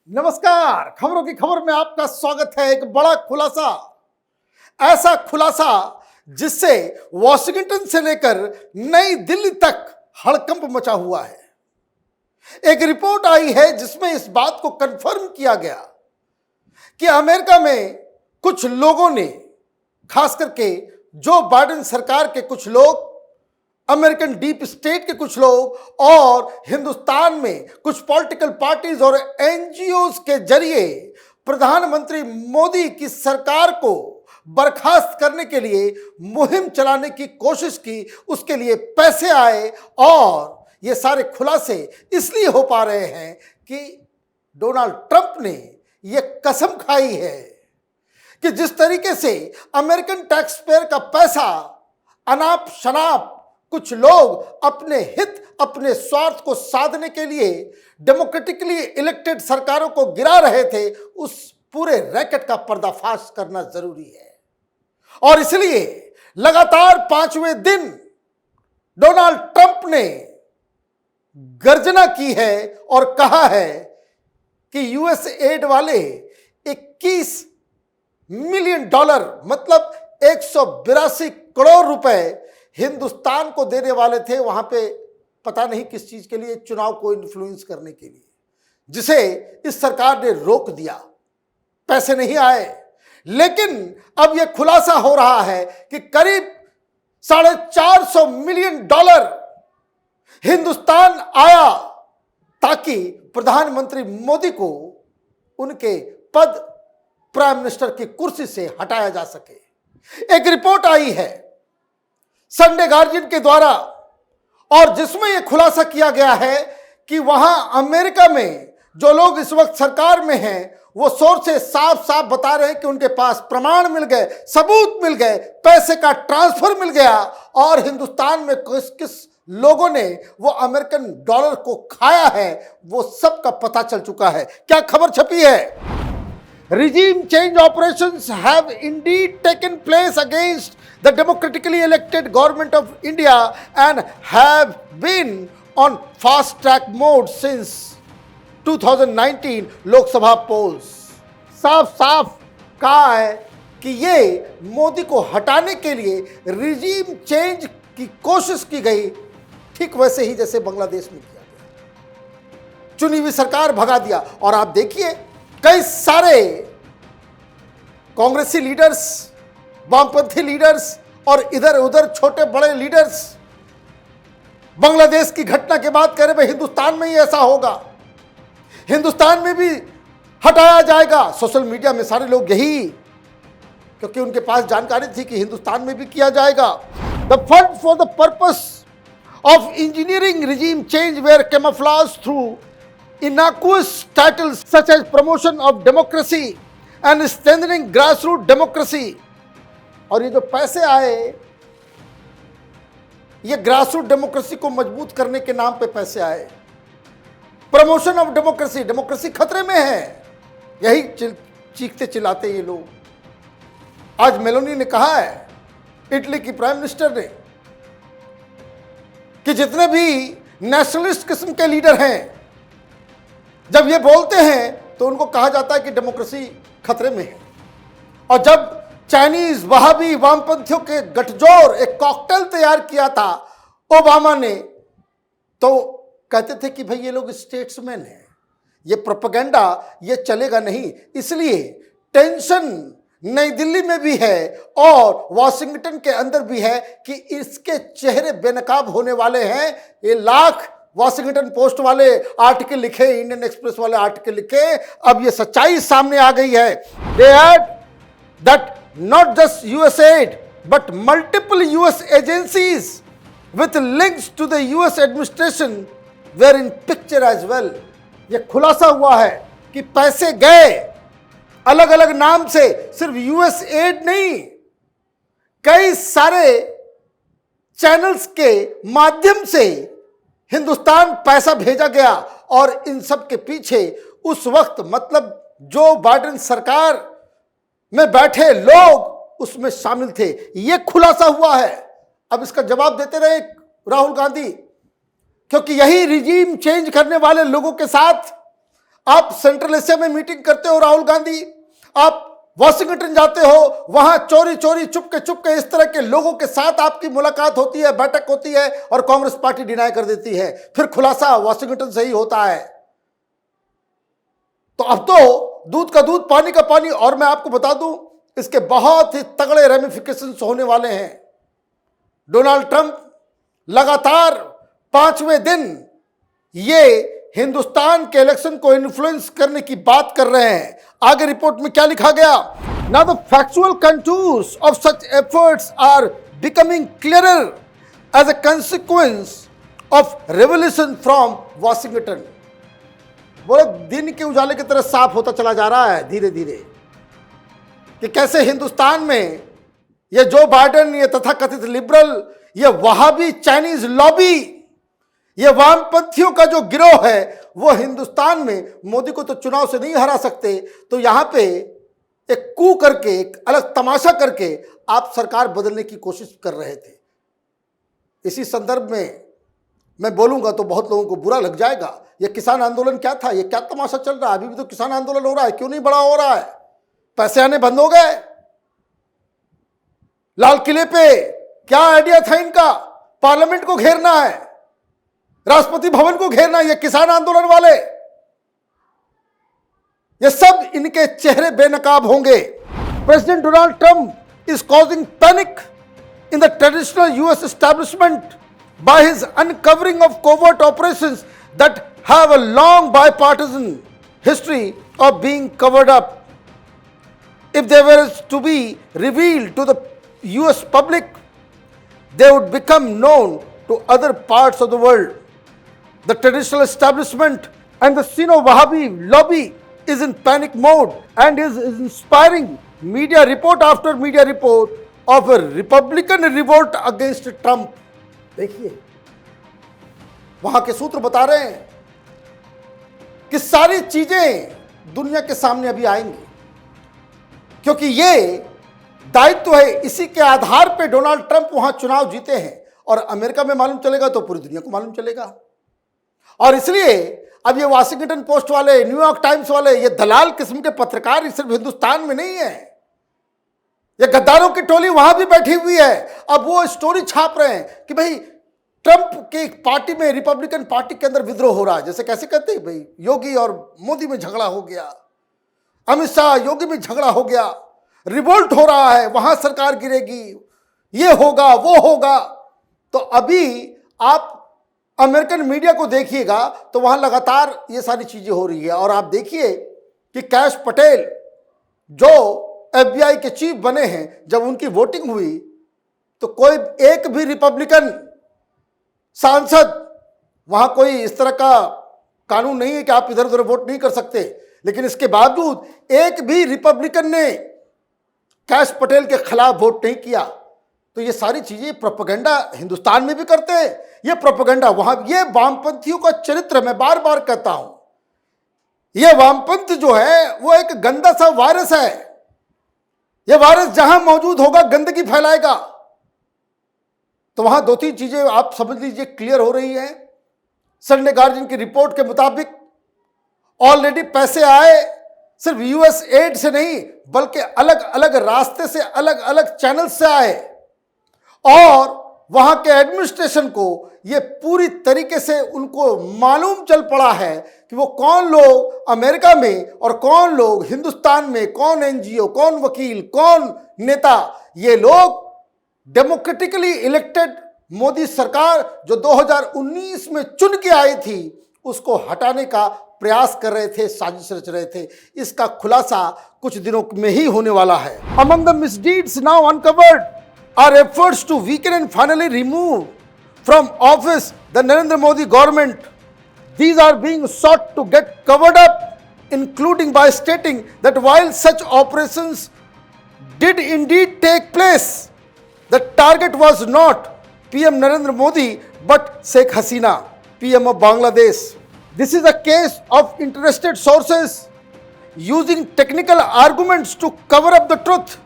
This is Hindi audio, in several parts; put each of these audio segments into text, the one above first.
नमस्कार, खबरों की खबर में आपका स्वागत है। एक बड़ा खुलासा, ऐसा खुलासा जिससे वॉशिंगटन से लेकर नई दिल्ली तक हड़कंप मचा हुआ है। एक रिपोर्ट आई है जिसमें इस बात को कंफर्म किया गया कि अमेरिका में कुछ लोगों ने, खास करके जो बाइडेन सरकार के कुछ लोग, अमेरिकन डीप स्टेट के कुछ लोग और हिंदुस्तान में कुछ पॉलिटिकल पार्टीज और एनजीओज के जरिए प्रधानमंत्री मोदी की सरकार को बर्खास्त करने के लिए मुहिम चलाने की कोशिश की, उसके लिए पैसे आए। और ये सारे खुलासे इसलिए हो पा रहे हैं कि डोनाल्ड ट्रंप ने ये कसम खाई है कि जिस तरीके से अमेरिकन टैक्स पेयर का पैसा अनाप शनाप कुछ लोग अपने हित, अपने स्वार्थ को साधने के लिए डेमोक्रेटिकली इलेक्टेड सरकारों को गिरा रहे थे, उस पूरे रैकेट का पर्दाफाश करना जरूरी है। और इसलिए लगातार 5वें दिन डोनाल्ड ट्रंप ने गर्जना की है और कहा है कि यूएस एड वाले 21 मिलियन डॉलर मतलब 182 करोड़ रुपए हिंदुस्तान को देने वाले थे, वहां पे पता नहीं किस चीज के लिए, चुनाव को इन्फ्लुएंस करने के लिए, जिसे इस सरकार ने रोक दिया। पैसे नहीं आए, लेकिन अब यह खुलासा हो रहा है कि करीब 450 मिलियन डॉलर हिंदुस्तान आया ताकि प्रधानमंत्री मोदी को उनके पद, प्राइम मिनिस्टर की कुर्सी से हटाया जा सके। एक रिपोर्ट आई है संडे गार्जियन के द्वारा और जिसमें यह खुलासा किया गया है कि वहां अमेरिका में जो लोग इस वक्त सरकार में हैं, वो सोर्सेस साफ साफ बता रहे हैं कि उनके पास प्रमाण मिल गए, सबूत मिल गए, पैसे का ट्रांसफर मिल गया और हिंदुस्तान में किस किस लोगों ने वो अमेरिकन डॉलर को खाया है, वो सब का पता चल चुका है। क्या खबर छपी है? Regime change operations have indeed taken place against the democratically elected government of India and have been on fast track mode since 2019 Lok Sabha polls। साफ साफ कहा है कि ये मोदी को हटाने के लिए रिजीम चेंज की कोशिश की गई, ठीक वैसे ही जैसे बांग्लादेश में किया गया। चुनी हुई सरकार भगा दिया। और आप देखिए कई सारे कांग्रेसी लीडर्स, वामपंथी लीडर्स और इधर उधर छोटे बड़े लीडर्स बांग्लादेश की घटना के बाद कह रहे भाई हिंदुस्तान में ही ऐसा होगा, हिंदुस्तान में भी हटाया जाएगा। सोशल मीडिया में सारे लोग यही, क्योंकि उनके पास जानकारी थी कि हिंदुस्तान में भी किया जाएगा। The fund for the purpose of engineering regime change were camouflage through innocuous titles such as promotion of democracy and strengthening grassroots democracy। और ये जो पैसे आए, ये ग्रासरूट डेमोक्रेसी को मजबूत करने के नाम पे पैसे आए। प्रमोशन ऑफ डेमोक्रेसी, डेमोक्रेसी खतरे में है, यही चीखते चिल्लाते ये लोग। आज मेलोनी ने कहा है, इटली की प्राइम मिनिस्टर ने, कि जितने भी नेशनलिस्ट किस्म के लीडर हैं जब ये बोलते हैं तो उनको कहा जाता है कि डेमोक्रेसी खतरे में है। और जब चाइनीज वहाबी वामपंथियों के गठजोड़ एक कॉकटेल तैयार किया था ओबामा ने, तो कहते थे कि भाई ये लोग स्टेट्समैन हैं, ये प्रोपेगेंडा ये चलेगा नहीं। इसलिए टेंशन नई दिल्ली में भी है और वॉशिंगटन के अंदर भी है कि इसके चेहरे बेनकाब होने वाले हैं। ये लाख वॉशिंगटन पोस्ट वाले आर्टिकल लिखे, इंडियन एक्सप्रेस वाले आर्टिकल लिखे, अब ये सच्चाई सामने आ गई है। They add that not just USAID but multiple US agencies with links to the US administration were in picture as well. ये खुलासा हुआ है कि पैसे गए अलग अलग नाम से, सिर्फ यूएस एड नहीं, कई सारे चैनल्स के माध्यम से हिंदुस्तान पैसा भेजा गया। और इन सब के पीछे उस वक्त मतलब जो बाइडेन सरकार में बैठे लोग उसमें शामिल थे। यह खुलासा हुआ है। अब इसका जवाब देते रहे राहुल गांधी, क्योंकि यही रिजीम चेंज करने वाले लोगों के साथ आप सेंट्रल एशिया में मीटिंग करते हो राहुल गांधी, आप वॉशिंगटन जाते हो, वहां चोरी चोरी चुपके इस तरह के लोगों के साथ आपकी मुलाकात होती है, बैठक होती है और कांग्रेस पार्टी डिनाई कर देती है, फिर खुलासा वॉशिंगटन से ही होता है। तो अब तो दूध का दूध पानी का पानी। और मैं आपको बता दूं, इसके बहुत ही तगड़े रेमिफिकेशंस होने वाले हैं। डोनाल्ड ट्रंप लगातार 5वें दिन ये हिंदुस्तान के इलेक्शन को इन्फ्लुएंस करने की बात कर रहे हैं। आगे रिपोर्ट में क्या लिखा गया? Now the factual contours of such efforts are becoming clearer as a consequence of revolution from Washington. बोले दिन के उजाले की तरह साफ होता चला जा रहा है धीरे धीरे कि कैसे हिंदुस्तान में ये जो बाइडेन, ये तथाकथित लिबरल, ये वहाबी चाइनीज लॉबी, ये वामपंथियों का जो गिरोह है वो हिंदुस्तान में मोदी को तो चुनाव से नहीं हरा सकते, तो यहां पे एक कू करके, एक अलग तमाशा करके आप सरकार बदलने की कोशिश कर रहे थे। इसी संदर्भ में मैं बोलूंगा तो बहुत लोगों को बुरा लग जाएगा। ये किसान आंदोलन क्या था? ये क्या तमाशा चल रहा है? अभी भी तो किसान आंदोलन हो रहा है, क्यों नहीं बड़ा हो रहा है? पैसे आने बंद हो गए? लाल किले पे क्या आइडिया था इनका? पार्लियामेंट को घेरना है, राष्ट्रपति भवन को घेरना है। ये किसान आंदोलन वाले, ये सब इनके चेहरे बेनकाब होंगे। President Donald Trump is causing panic in the traditional US establishment by his uncovering of covert operations that have a long bipartisan history of being covered up. If they were to be revealed to the US public, they would become known to other parts of the world. The traditional establishment and the Sino-Wahhabi lobby is in panic mode and is inspiring media report after media report of a Republican revolt against Trump. देखिए, वहां के सूत्र बता रहे हैं कि सारी चीजें दुनिया के सामने अभी आएंगी, क्योंकि ये दायित्व है, इसी के आधार पे डोनाल्ड ट्रंप वहां चुनाव जीते हैं और अमेरिका में मालूम चलेगा तो पूरी दुनिया को मालूम चलेगा। और इसलिए अब ये वॉशिंगटन पोस्ट वाले, न्यूयॉर्क टाइम्स वाले, ये दलाल किस्म के पत्रकार सिर्फ हिंदुस्तान में नहीं है, ये गद्दारों की टोली वहां भी बैठी हुई है। अब वो स्टोरी छाप रहे हैं कि भाई ट्रंप की पार्टी में, रिपब्लिकन पार्टी के अंदर विद्रोह हो रहा है। जैसे कैसे कहते हैं भाई, योगी और मोदी में झगड़ा हो गया, अमित शाह योगी में झगड़ा हो गया, रिवोल्ट हो रहा है, वहां सरकार गिरेगी, ये होगा वो होगा। तो अभी आप अमेरिकन मीडिया को देखिएगा तो वहां लगातार ये सारी चीजें हो रही है। और आप देखिए कि कैश पटेल जो FBI के चीफ बने हैं, जब उनकी वोटिंग हुई तो कोई एक भी रिपब्लिकन सांसद, वहां कोई इस तरह का कानून नहीं है कि आप इधर उधर वोट नहीं कर सकते, लेकिन इसके बावजूद एक भी रिपब्लिकन ने कैश पटेल के खिलाफ वोट नहीं किया। तो ये सारी चीजें प्रोपेगेंडा हिंदुस्तान में भी करते हैं, ये प्रोपेगेंडा वहां। ये वामपंथियों का चरित्र, मैं बार बार कहता हूं, ये वामपंथ जो है वो एक गंदा सा वायरस है। ये वायरस जहां मौजूद होगा गंदगी फैलाएगा। तो वहां दो तीन चीजें आप समझ लीजिए क्लियर हो रही हैं। संडे गार्जियन की रिपोर्ट के मुताबिक ऑलरेडी पैसे आए, सिर्फ यूएस एड से नहीं बल्कि अलग अलग रास्ते से, अलग अलग चैनल से आए। और वहां के एडमिनिस्ट्रेशन को ये पूरी तरीके से उनको मालूम चल पड़ा है कि वो कौन लोग अमेरिका में और कौन लोग हिंदुस्तान में, कौन एनजीओ, कौन वकील, कौन नेता, ये लोग डेमोक्रेटिकली इलेक्टेड मोदी सरकार जो 2019 में चुन के आई थी उसको हटाने का प्रयास कर रहे थे, साजिश रच रहे थे। इसका खुलासा कुछ दिनों में ही होने वाला है। Among the misdeeds now uncovered are efforts to weaken and finally remove from office the Narendra Modi government. These are being sought to get covered up, including by stating that while such operations did indeed take place, the target was not PM Narendra Modi but Sheikh Hasina, PM of Bangladesh. This is a case of interested sources using technical arguments to cover up the truth,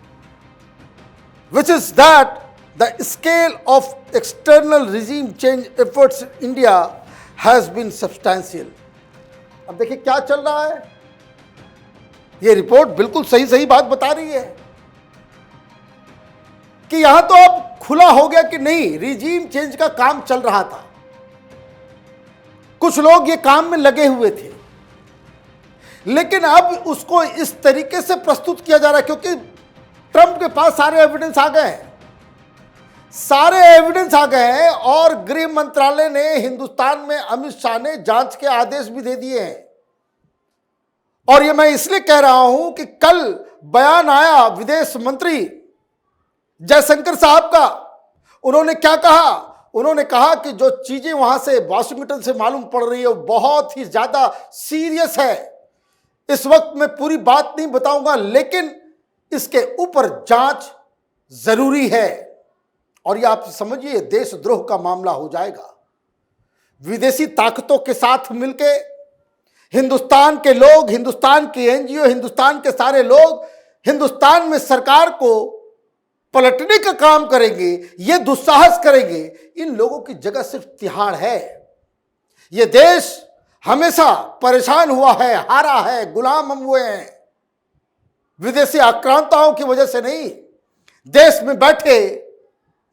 which is that the scale of external regime change efforts in India has been substantial. अब देखिए क्या चल रहा है। ये रिपोर्ट बिल्कुल सही सही बात बता रही है कि यहां तो अब खुला हो गया कि नहीं, रिजीम चेंज का काम चल रहा था, कुछ लोग ये काम में लगे हुए थे, लेकिन अब उसको इस तरीके से प्रस्तुत किया जा रहा है क्योंकि ट्रंप के पास सारे एविडेंस आ गए हैं, और गृह मंत्रालय ने हिंदुस्तान में अमित शाह ने जांच के आदेश भी दे दिए हैं। और ये मैं इसलिए कह रहा हूं कि कल बयान आया विदेश मंत्री जयशंकर साहब का। उन्होंने क्या कहा? उन्होंने कहा कि जो चीजें वहां से वाशिंगटन से मालूम पड़ रही है वो बहुत ही ज्यादा सीरियस है। इस वक्त मैं पूरी बात नहीं बताऊंगा, लेकिन इसके ऊपर जांच जरूरी है। और ये आप समझिए देशद्रोह का मामला हो जाएगा। विदेशी ताकतों के साथ मिलके हिंदुस्तान के लोग, हिंदुस्तान के एनजीओ, हिंदुस्तान के सारे लोग हिंदुस्तान में सरकार को पलटने का काम करेंगे, ये दुस्साहस करेंगे। इन लोगों की जगह सिर्फ तिहाड़ है। ये देश हमेशा परेशान हुआ है, हारा है, गुलाम हम हुए हैं, विदेशी आक्रांताओं की वजह से नहीं, देश में बैठे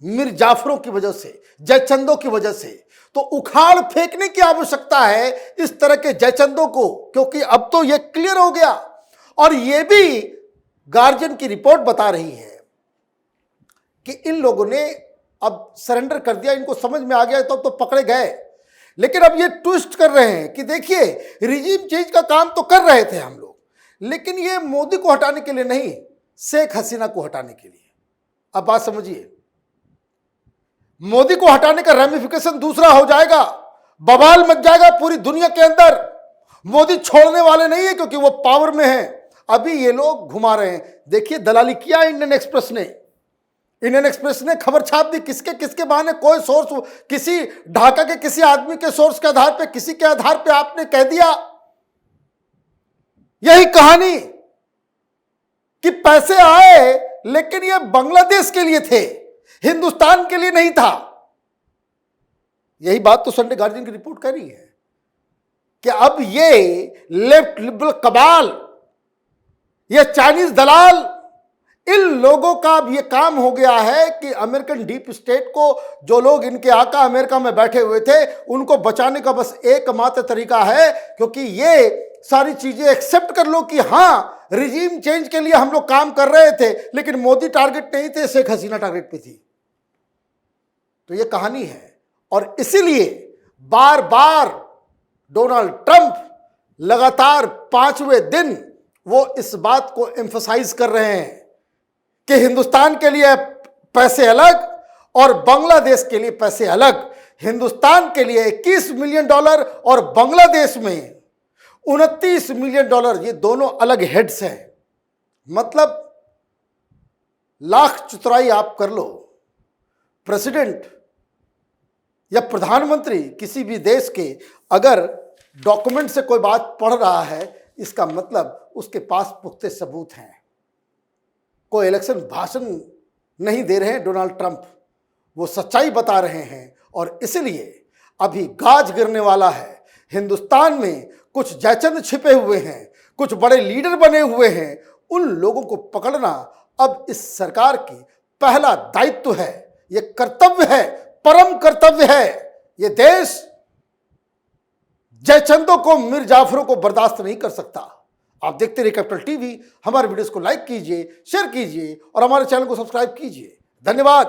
मीर जाफरों की वजह से, जयचंदों की वजह से। तो उखाड़ फेंकने की आवश्यकता है इस तरह के जयचंदों को, क्योंकि अब तो ये क्लियर हो गया। और ये भी गार्जियन की रिपोर्ट बता रही है कि इन लोगों ने अब सरेंडर कर दिया, इनको समझ में आ गया तो पकड़े गए। लेकिन अब ये ट्विस्ट कर रहे हैं कि देखिए रिजीम चेंज का काम तो कर रहे थे हम लोग, लेकिन ये मोदी को हटाने के लिए नहीं, शेख हसीना को हटाने के लिए। अब बात समझिए, मोदी को हटाने का रेमिफिकेशन दूसरा हो जाएगा, बवाल मच जाएगा पूरी दुनिया के अंदर। मोदी छोड़ने वाले नहीं है क्योंकि वो पावर में है। अभी ये लोग घुमा रहे हैं। देखिए दलाली किया इंडियन एक्सप्रेस ने खबर छाप दी, किसके किसके बहाने, कोई सोर्स, किसी ढाका के किसी आदमी के सोर्स के आधार पे, किसी के आधार पे आपने कह दिया। यही कहानी कि पैसे आए लेकिन ये बांग्लादेश के लिए थे, हिंदुस्तान के लिए नहीं था। यही बात तो संडे गार्जियन की रिपोर्ट कर रही है कि अब ये लेफ्ट लिबरल कबाल, ये चाइनीज दलाल, इन लोगों का अब ये काम हो गया है कि अमेरिकन डीप स्टेट को, जो लोग इनके आका अमेरिका में बैठे हुए थे, उनको बचाने का बस एकमात्र तरीका है, क्योंकि ये सारी चीजें एक्सेप्ट कर लो कि हां रिजीम चेंज के लिए हम लोग काम कर रहे थे, लेकिन मोदी टारगेट नहीं थे, शेख हसीना टारगेट पे थी। तो ये कहानी है। और इसीलिए बार बार डोनाल्ड ट्रंप लगातार 5वें दिन वो इस बात को एम्फसाइज कर रहे हैं कि हिंदुस्तान के लिए पैसे अलग और बांग्लादेश के लिए पैसे अलग। हिंदुस्तान के लिए $21 मिलियन और बांग्लादेश में $29 मिलियन, ये दोनों अलग हेड्स हैं। मतलब लाख चतुराई आप कर लो, प्रेसिडेंट या प्रधानमंत्री किसी भी देश के अगर डॉक्यूमेंट से कोई बात पढ़ रहा है, इसका मतलब उसके पास पुख्ते सबूत हैं। कोई इलेक्शन भाषण नहीं दे रहे हैं डोनाल्ड ट्रंप, वो सच्चाई बता रहे हैं। और इसलिए अभी गाज गिरने वाला है। हिंदुस्तान में कुछ जयचंद छिपे हुए हैं, कुछ बड़े लीडर बने हुए हैं, उन लोगों को पकड़ना अब इस सरकार की पहला दायित्व है, ये कर्तव्य है, परम कर्तव्य है। ये देश जयचंदों को, मीर जाफरों को बर्दाश्त नहीं कर सकता। आप देखते रहिए कैपिटल टीवी। हमारे वीडियोस को लाइक कीजिए, शेयर कीजिए और हमारे चैनल को सब्सक्राइब कीजिए। धन्यवाद।